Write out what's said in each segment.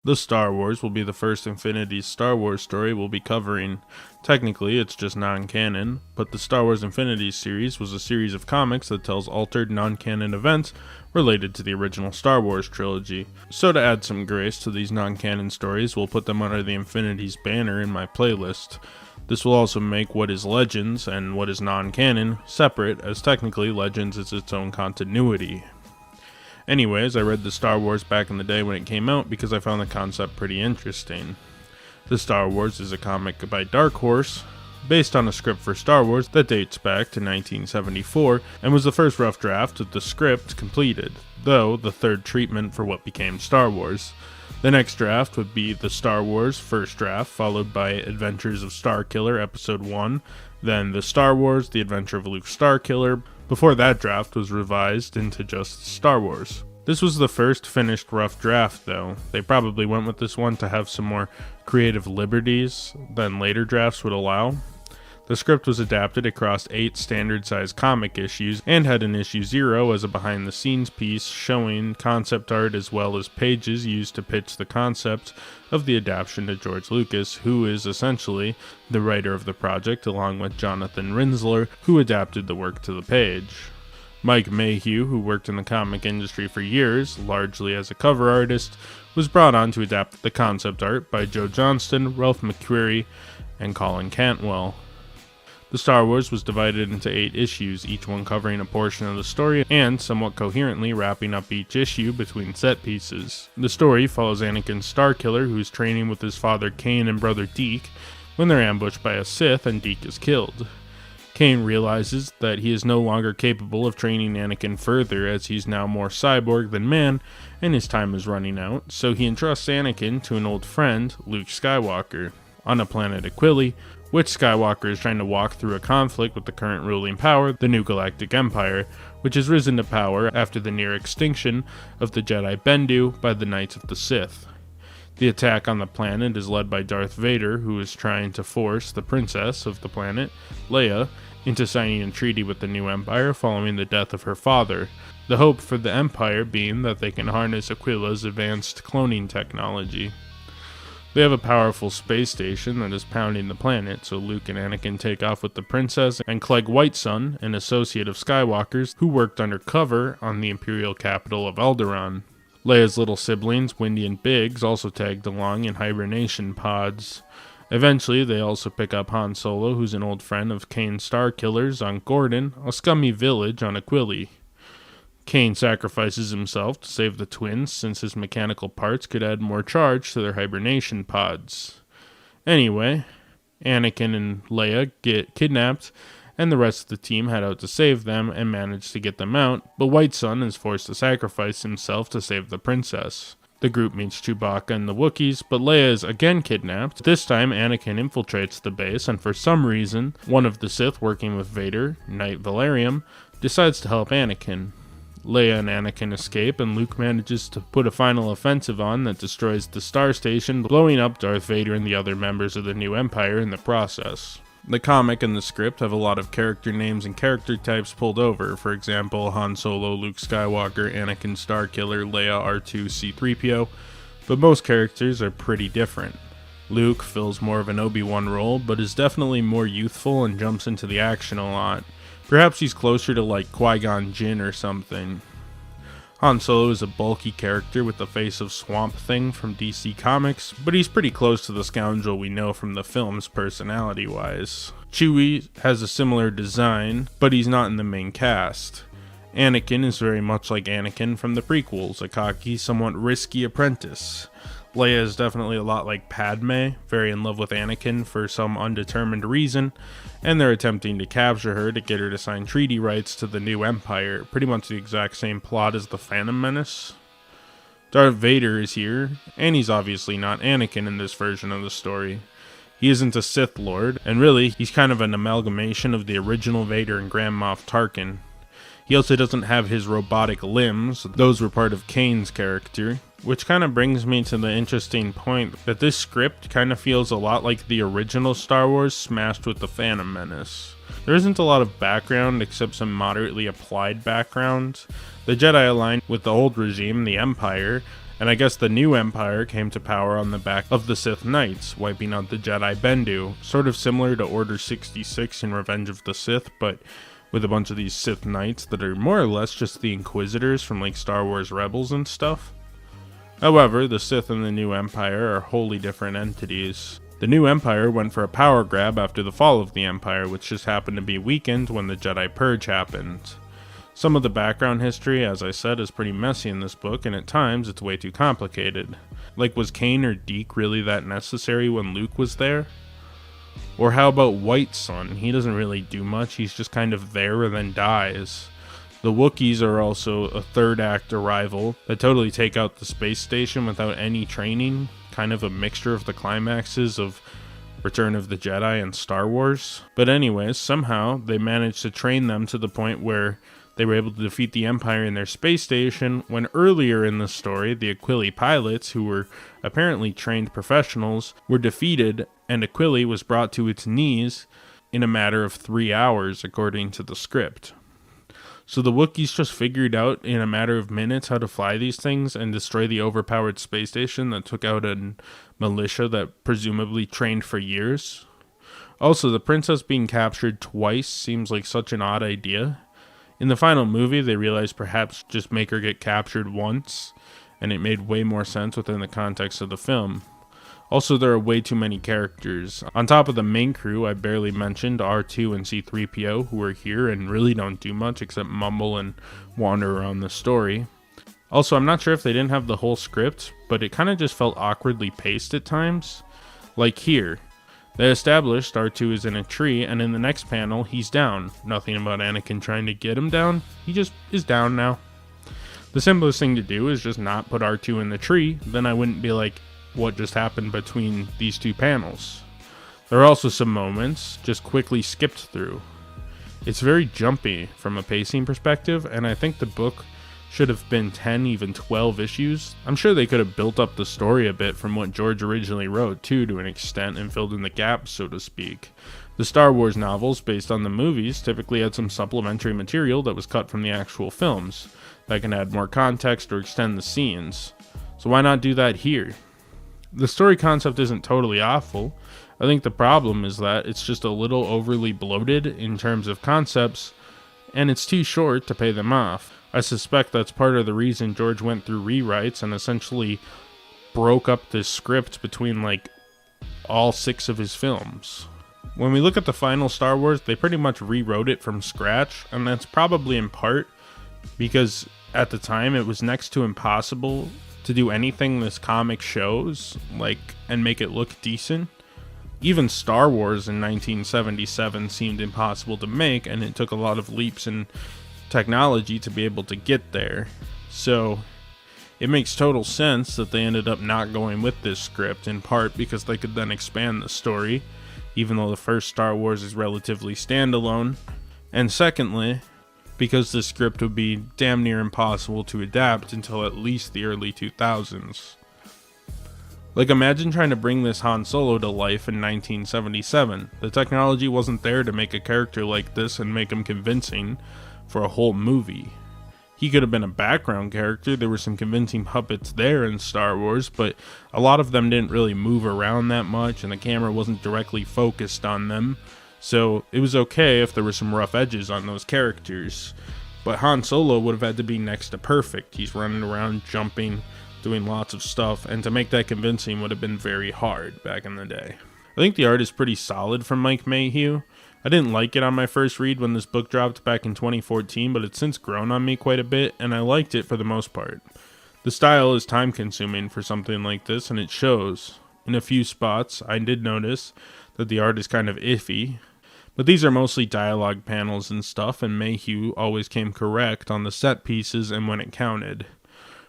The Star Wars will be the first Infinity Star Wars story we'll be covering. Technically, it's just non-canon, but the Star Wars Infinity series was a series of comics that tells altered non-canon events related to the original Star Wars trilogy. So to add some grace to these non-canon stories, we'll put them under the Infinities banner in my playlist. This will also make what is Legends and what is non-canon separate, as technically Legends is its own continuity. Anyways, I read the Star Wars back in the day when it came out because I found the concept pretty interesting. The Star Wars is a comic by Dark Horse, based on a script for Star Wars that dates back to 1974 and was the first rough draft of the script completed, though the third treatment for what became Star Wars. The next draft would be the Star Wars first draft, followed by Adventures of Starkiller Episode 1, then the Star Wars The Adventure of Luke Starkiller, before that draft was revised into just Star Wars. This was the first finished rough draft though. They probably went with this one to have some more creative liberties than later drafts would allow. The script was adapted across 8 standard-sized comic issues and had an issue 0 as a behind-the-scenes piece showing concept art as well as pages used to pitch the concept of the adaptation to George Lucas, who is essentially the writer of the project, along with Jonathan Rinzler, who adapted the work to the page. Mike Mayhew, who worked in the comic industry for years, largely as a cover artist, was brought on to adapt the concept art by Joe Johnston, Ralph McQuarrie, and Colin Cantwell. The Star Wars was divided into 8 issues, each one covering a portion of the story and somewhat coherently wrapping up each issue between set pieces. The story follows Anakin Starkiller, who is training with his father Cain and brother Deke, when they're ambushed by a Sith and Deke is killed. Cain realizes that he is no longer capable of training Anakin further as he's now more cyborg than man and his time is running out, so he entrusts Anakin to an old friend, Luke Skywalker. On a planet Aquili, which Skywalker is trying to walk through a conflict with the current ruling power, the New Galactic Empire, which has risen to power after the near extinction of the Jedi Bendu by the Knights of the Sith. The attack on the planet is led by Darth Vader, who is trying to force the princess of the planet, Leia, into signing a treaty with the new Empire following the death of her father, the hope for the Empire being that they can harness Aquila's advanced cloning technology. They have a powerful space station that is pounding the planet, so Luke and Anakin take off with the princess and Clegg Whitesun, an associate of Skywalker's who worked undercover on the imperial capital of Alderaan. Leia's little siblings, Windy and Biggs, also tagged along in hibernation pods. Eventually, they also pick up Han Solo, who's an old friend of Cain Starkiller's on Gordon, a scummy village on Aquili. Cain sacrifices himself to save the twins since his mechanical parts could add more charge to their hibernation pods. Anyway, Anakin and Leia get kidnapped and the rest of the team head out to save them and manage to get them out, but Whitesun is forced to sacrifice himself to save the princess. The group meets Chewbacca and the Wookiees, but Leia is again kidnapped. This time, Anakin infiltrates the base, and for some reason, one of the Sith working with Vader, Knight Valerium, decides to help Anakin. Leia and Anakin escape, and Luke manages to put a final offensive on that destroys the Star Station, blowing up Darth Vader and the other members of the new Empire in the process. The comic and the script have a lot of character names and character types pulled over, for example, Han Solo, Luke Skywalker, Anakin Starkiller, Leia, R2, C-3PO, but most characters are pretty different. Luke fills more of an Obi-Wan role, but is definitely more youthful and jumps into the action a lot. Perhaps he's closer to like Qui-Gon Jinn or something. Han Solo is a bulky character with the face of Swamp Thing from DC Comics, but he's pretty close to the scoundrel we know from the films personality-wise. Chewie has a similar design, but he's not in the main cast. Anakin is very much like Anakin from the prequels, a cocky, somewhat risky apprentice. Leia is definitely a lot like Padme, very in love with Anakin for some undetermined reason, and they're attempting to capture her to get her to sign treaty rights to the new Empire, pretty much the exact same plot as the Phantom Menace. Darth Vader is here, and he's obviously not Anakin in this version of the story. He isn't a Sith Lord, and really, he's kind of an amalgamation of the original Vader and Grand Moff Tarkin. He also doesn't have his robotic limbs, those were part of Kane's character, which kind of brings me to the interesting point that this script kind of feels a lot like the original Star Wars smashed with the Phantom Menace. There isn't a lot of background except some moderately applied background. The Jedi align with the old regime, the Empire, And I guess the new Empire came to power on the back of the Sith Knights, wiping out the Jedi Bendu, sort of similar to Order 66 in Revenge of the Sith, but with a bunch of these Sith Knights that are more or less just the Inquisitors from like Star Wars Rebels and stuff. However, the Sith and the new Empire are wholly different entities. The new Empire went for a power grab after the fall of the Empire, which just happened to be weakened when the Jedi Purge happened. Some of the background history, as I said, is pretty messy in this book, and at times it's way too complicated. Like, was Kane or Deke really that necessary when Luke was there? Or how about White Sun? He doesn't really do much, he's just kind of there and then dies. The Wookiees are also a third act arrival that totally take out the space station without any training, kind of a mixture of the climaxes of Return of the Jedi and Star Wars. But anyways, somehow they managed to train them to the point where they were able to defeat the Empire in their space station, when earlier in the story, the Aquili pilots, who were apparently trained professionals, were defeated, and Aquili was brought to its knees in a matter of 3 hours, according to the script. So the Wookiees just figured out in a matter of minutes how to fly these things and destroy the overpowered space station that took out a militia that presumably trained for years. Also, the princess being captured twice seems like such an odd idea. In the final movie, they realized perhaps just make her get captured once, and it made way more sense within the context of the film. Also, there are way too many characters. On top of the main crew, I barely mentioned R2 and C-3PO, who are here and really don't do much except mumble and wander around the story. Also, I'm not sure if they didn't have the whole script, but it kind of just felt awkwardly paced at times. Like here. They established R2 is in a tree, and in the next panel, he's down. Nothing about Anakin trying to get him down. He just is down now. The simplest thing to do is just not put R2 in the tree, then I wouldn't be like, what just happened between these two panels? There are also some moments just quickly skipped through. It's very jumpy from a pacing perspective, and I think the book should have been 10, even 12 issues. I'm sure they could have built up the story a bit from what George originally wrote, too, to an extent, and filled in the gaps, so to speak. The Star Wars novels, based on the movies, typically had some supplementary material that was cut from the actual films, that can add more context or extend the scenes. So why not do that here? The story concept isn't totally awful. I think the problem is that it's just a little overly bloated in terms of concepts, and it's too short to pay them off. I suspect that's part of the reason George went through rewrites and essentially broke up the script between like all 6 of his films. When we look at the final Star Wars, they pretty much rewrote it from scratch, and that's probably in part because at the time it was next to impossible to do anything this comic shows, like, and make it look decent. Even Star Wars in 1977 seemed impossible to make, and it took a lot of leaps in technology to be able to get there. So it makes total sense that they ended up not going with this script, in part because they could then expand the story, even though the first Star Wars is relatively standalone, and secondly, because the script would be damn near impossible to adapt until at least the early 2000s. Like, imagine trying to bring this Han Solo to life in 1977. The technology wasn't there to make a character like this and make him convincing for a whole movie. He could have been a background character. There were some convincing puppets there in Star Wars, but a lot of them didn't really move around that much, and the camera wasn't directly focused on them. So it was okay if there were some rough edges on those characters. But Han Solo would have had to be next to perfect. He's running around, jumping, doing lots of stuff, and to make that convincing would have been very hard back in the day. I think the art is pretty solid from Mike Mayhew. I didn't like it on my first read when this book dropped back in 2014, but it's since grown on me quite a bit, and I liked it for the most part. The style is time-consuming for something like this, and it shows. In a few spots, I did notice that the art is kind of iffy, but these are mostly dialogue panels and stuff, and Mayhew always came correct on the set pieces and when it counted.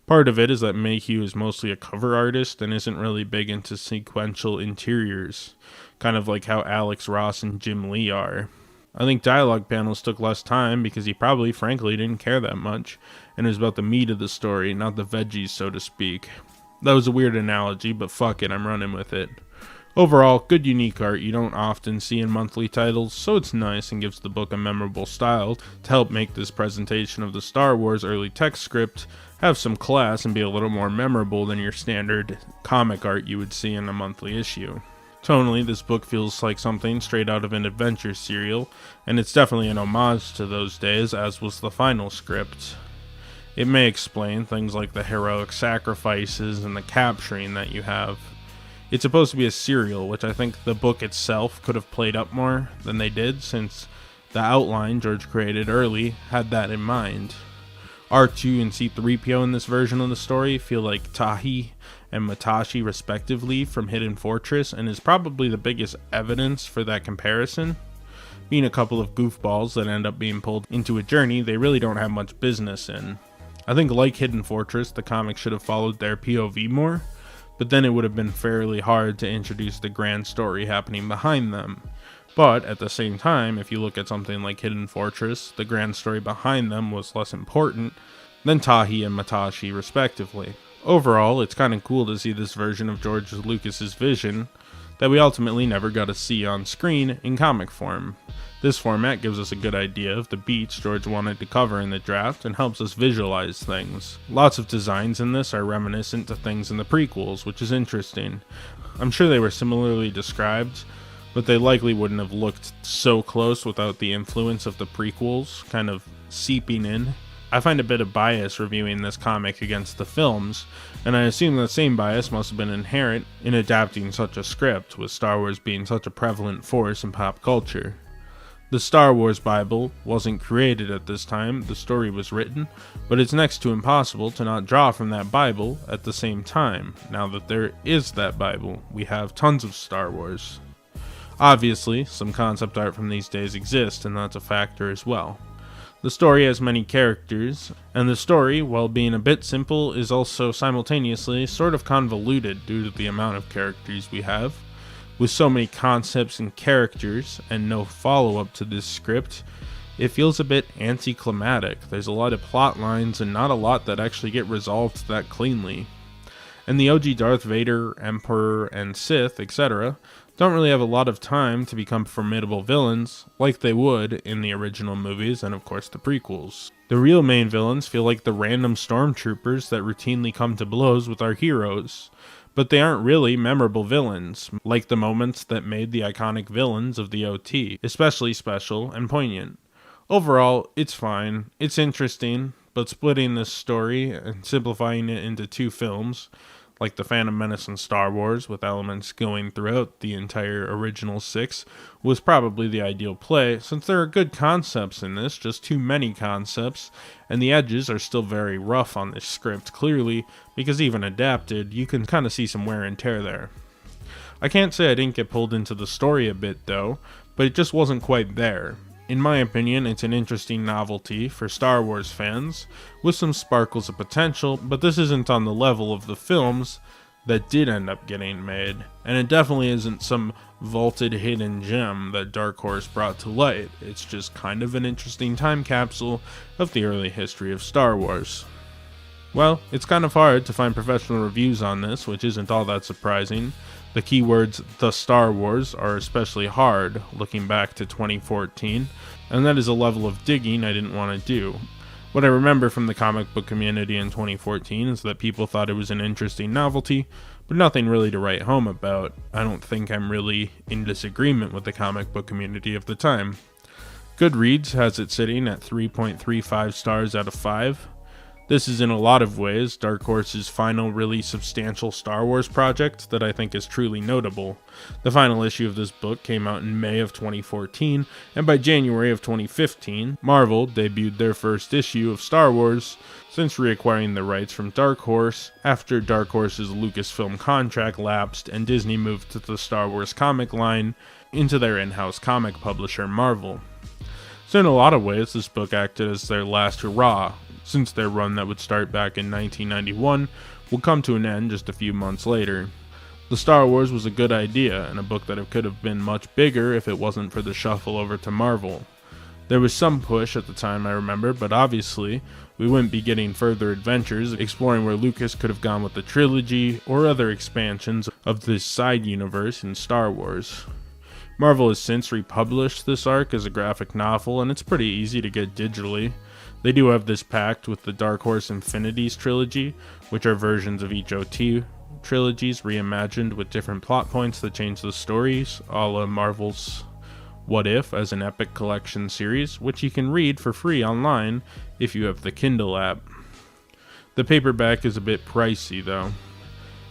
Part of it is that Mayhew is mostly a cover artist and isn't really big into sequential interiors, kind of like how Alex Ross and Jim Lee are. I think dialogue panels took less time because he probably, frankly, didn't care that much, and it was about the meat of the story, not the veggies, so to speak. That was a weird analogy, but fuck it, I'm running with it. Overall, good unique art you don't often see in monthly titles, so it's nice and gives the book a memorable style to help make this presentation of the Star Wars early text script have some class and be a little more memorable than your standard comic art you would see in a monthly issue. Tonally, this book feels like something straight out of an adventure serial, and it's definitely an homage to those days, as was the final script. It may explain things like the heroic sacrifices and the capturing that you have. It's supposed to be a serial, which I think the book itself could have played up more than they did, since the outline George created early had that in mind. R2 and C-3PO in this version of the story feel like Tahi and Matashi respectively from Hidden Fortress, and is probably the biggest evidence for that comparison. Being a couple of goofballs that end up being pulled into a journey they really don't have much business in. I think like Hidden Fortress, the comic should have followed their POV more, but then it would have been fairly hard to introduce the grand story happening behind them. But at the same time, if you look at something like Hidden Fortress, the grand story behind them was less important than Tahi and Matashi respectively. Overall, it's kind of cool to see this version of George Lucas's vision that we ultimately never got to see on screen in comic form. This format gives us a good idea of the beats George wanted to cover in the draft and helps us visualize things. Lots of designs in this are reminiscent to things in the prequels, which is interesting. I'm sure they were similarly described, but they likely wouldn't have looked so close without the influence of the prequels kind of seeping in. I find a bit of bias reviewing this comic against the films, and I assume that same bias must have been inherent in adapting such a script, with Star Wars being such a prevalent force in pop culture. The Star Wars Bible wasn't created at this time, the story was written, but it's next to impossible to not draw from that Bible at the same time. Now that there is that Bible, we have tons of Star Wars. Obviously, some concept art from these days exists, and that's a factor as well. The story has many characters, and the story, while being a bit simple, is also simultaneously sort of convoluted due to the amount of characters we have. With so many concepts and characters, and no follow-up to this script, it feels a bit anticlimactic. There's a lot of plot lines and not a lot that actually get resolved that cleanly. And the OG Darth Vader, Emperor, and Sith, etc., don't really have a lot of time to become formidable villains like they would in the original movies and of course the prequels. The real main villains feel like the random stormtroopers that routinely come to blows with our heroes, but they aren't really memorable villains, like the moments that made the iconic villains of the OT, especially special and poignant. Overall, it's fine, it's interesting, but splitting this story and simplifying it into two films, like The Phantom Menace and Star Wars, with elements going throughout the entire original 6, was probably the ideal play, since there are good concepts in this, just too many concepts, and the edges are still very rough on this script, clearly, because even adapted, you can kind of see some wear and tear there. I can't say I didn't get pulled into the story a bit, though, but it just wasn't quite there. In my opinion, it's an interesting novelty for Star Wars fans, with some sparkles of potential, but this isn't on the level of the films that did end up getting made, and it definitely isn't some vaulted hidden gem that Dark Horse brought to light. It's just kind of an interesting time capsule of the early history of Star Wars. Well, it's kind of hard to find professional reviews on this, which isn't all that surprising. The keywords "The Star Wars" are especially hard, looking back to 2014, and that is a level of digging I didn't want to do. What I remember from the comic book community in 2014 is that people thought it was an interesting novelty, but nothing really to write home about. I don't think I'm really in disagreement with the comic book community of the time. Goodreads has it sitting at 3.35 stars out of 5. This is in a lot of ways Dark Horse's final really substantial Star Wars project that I think is truly notable. The final issue of this book came out in May of 2014, and by January of 2015, Marvel debuted their first issue of Star Wars since reacquiring the rights from Dark Horse after Dark Horse's Lucasfilm contract lapsed and Disney moved to the Star Wars comic line into their in-house comic publisher Marvel. So in a lot of ways, this book acted as their last hurrah, since their run that would start back in 1991 will come to an end just a few months later. The Star Wars was a good idea, and a book that could have been much bigger if it wasn't for the shuffle over to Marvel. There was some push at the time, I remember, but obviously, We wouldn't be getting further adventures exploring where Lucas could have gone with the trilogy or other expansions of this side universe in Star Wars. Marvel has since republished this arc as a graphic novel, and it's pretty easy to get digitally. They do have this packed with the Dark Horse Infinities trilogy, which are versions of each OT trilogies reimagined with different plot points that change the stories, a la Marvel's What If as an epic collection series, which you can read for free online if you have the Kindle app. The paperback is a bit pricey though.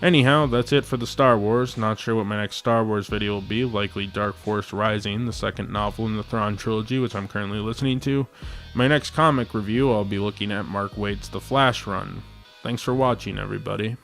Anyhow, that's it for the Star Wars. Not sure what my next Star Wars video will be, likely Dark Force Rising, the second novel in the Thrawn trilogy, which I'm currently listening to. My next comic review, I'll be looking at Mark Waid's The Flash run. Thanks for watching, everybody.